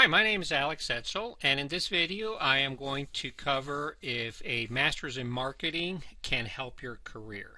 my name is Alex Etzel, and in this video I am going to cover if a master's in marketing can help your career.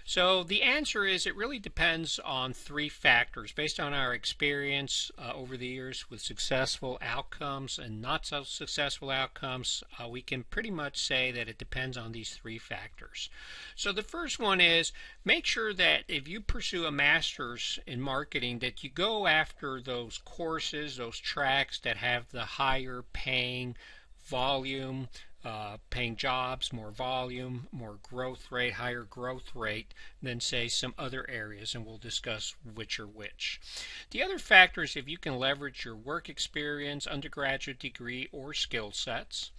So the answer is it really depends on three factors based on our experience over the years with successful outcomes and not so successful outcomes. We can pretty much say that it depends on these three factors. So the first one is make sure that if you pursue a master's in marketing that you go after those courses, those tracks that have the higher paying volume, paying jobs, more volume, more growth rate, higher growth rate than say some other areas, and we'll discuss which are which. The other factor is if you can leverage your work experience, undergraduate degree, or skill sets.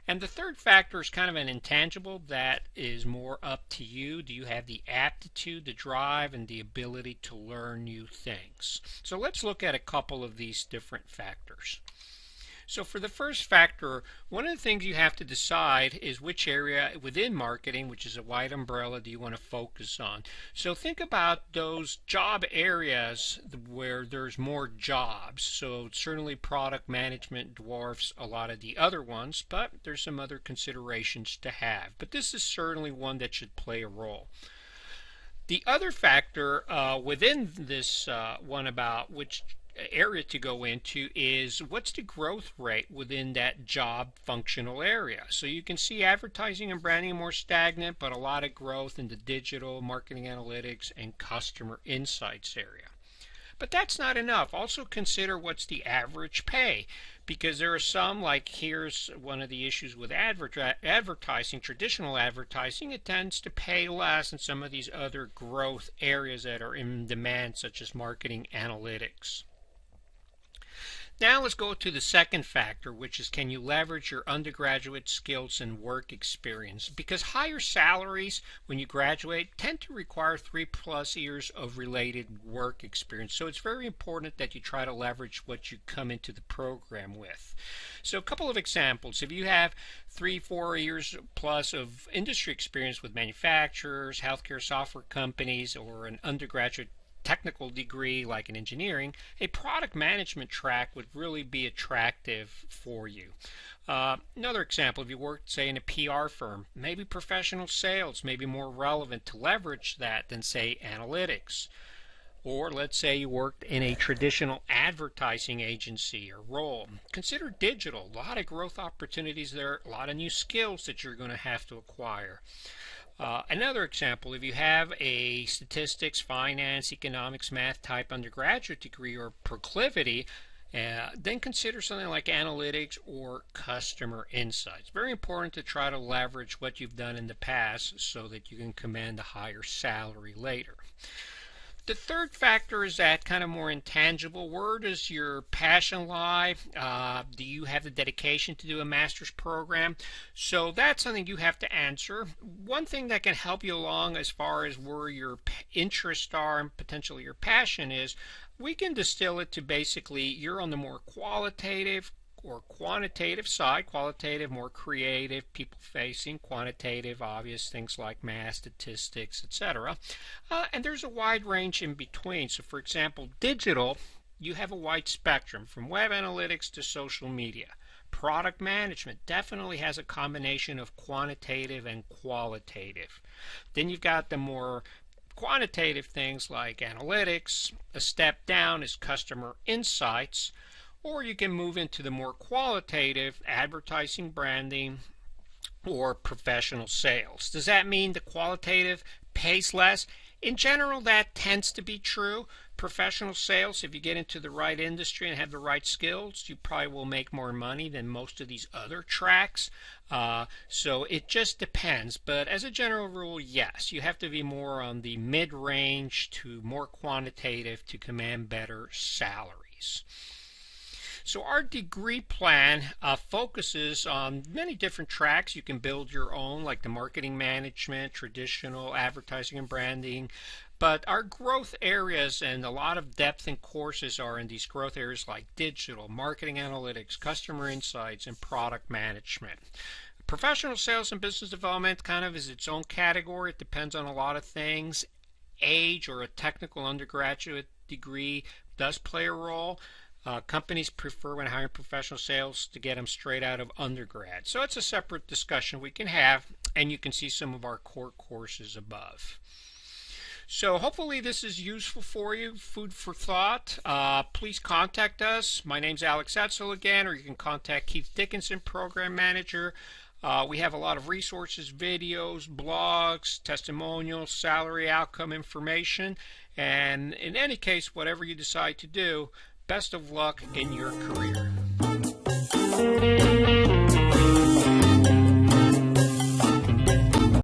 And the third factor is kind of an intangible that is more up to you. Do you have the aptitude, the drive, and the ability to learn new things? So let's look at a couple of these different factors. So for the first factor, one of the things you have to decide is which area within marketing, which is a wide umbrella, do you want to focus on. So think about those job areas where there's more jobs. So certainly product management dwarfs a lot of the other ones, but there's some other considerations to have. But this is certainly one that should play a role. The other factor within this one about which area to go into is what's the growth rate within that job functional area. So you can see advertising and branding are more stagnant, but a lot of growth in the digital, marketing analytics, and customer insights area. But that's not enough. Also consider what's the average pay, because there are some, like here's one of the issues with advertising, traditional advertising, it tends to pay less than some of these other growth areas that are in demand, such as marketing analytics. Now let's go to the second factor, which is can you leverage your undergraduate skills and work experience? Because higher salaries when you graduate tend to require 3+ years of related work experience. So it's very important that you try to leverage what you come into the program with. So a couple of examples. If you have 3-4 years plus of industry experience with manufacturers, healthcare software companies, or an undergraduate technical degree like in engineering, a product management track would really be attractive for you. Another example, if you worked, say, in a PR firm, maybe professional sales may be more relevant to leverage that than, say, analytics. Or let's say you worked in a traditional advertising agency or role. Consider digital. A lot of growth opportunities there, a lot of new skills that you're going to have to acquire. Another example, if you have a statistics, finance, economics, math type undergraduate degree or proclivity, then consider something like analytics or customer insights. Very important to try to leverage what you've done in the past so that you can command a higher salary later. The third factor is that kind of more intangible. Where does your passion lie? Do you have the dedication to do a master's program? So that's something you have to answer. One thing that can help you along as far as where your interests are and potentially your passion is, we can distill it to basically you're on the more qualitative or quantitative side. Qualitative, more creative, people-facing. Quantitative, obvious things like math, statistics, etc. And there's a wide range in between. So for example, digital, you have a wide spectrum from web analytics to social media. Product management definitely has a combination of quantitative and qualitative. Then you've got the more quantitative things like analytics. A step down is customer insights. Or you can move into the more qualitative advertising, branding, or professional sales. Does that mean the qualitative pays less? In general, that tends to be true. Professional sales, if you get into the right industry and have the right skills, you probably will make more money than most of these other tracks. So it just depends. But as a general rule, yes, you have to be more on the mid-range to more quantitative to command better salaries. So our degree plan focuses on many different tracks. You can build your own, like the marketing management, traditional advertising and branding. But our growth areas and a lot of depth in courses are in these growth areas like digital, marketing analytics, customer insights, and product management. Professional sales and business development kind of is its own category. It depends on a lot of things. Age or a technical undergraduate degree does play a role. Companies prefer when hiring professional sales to get them straight out of undergrad. So it's a separate discussion we can have, and you can see some of our core courses above. So hopefully this is useful for you, food for thought. Please contact us. My name's Alex Etzel again, or you can contact Keith Dickinson, Program Manager. We have a lot of resources, videos, blogs, testimonials, salary outcome information, and in any case, whatever you decide to do, best of luck in your career.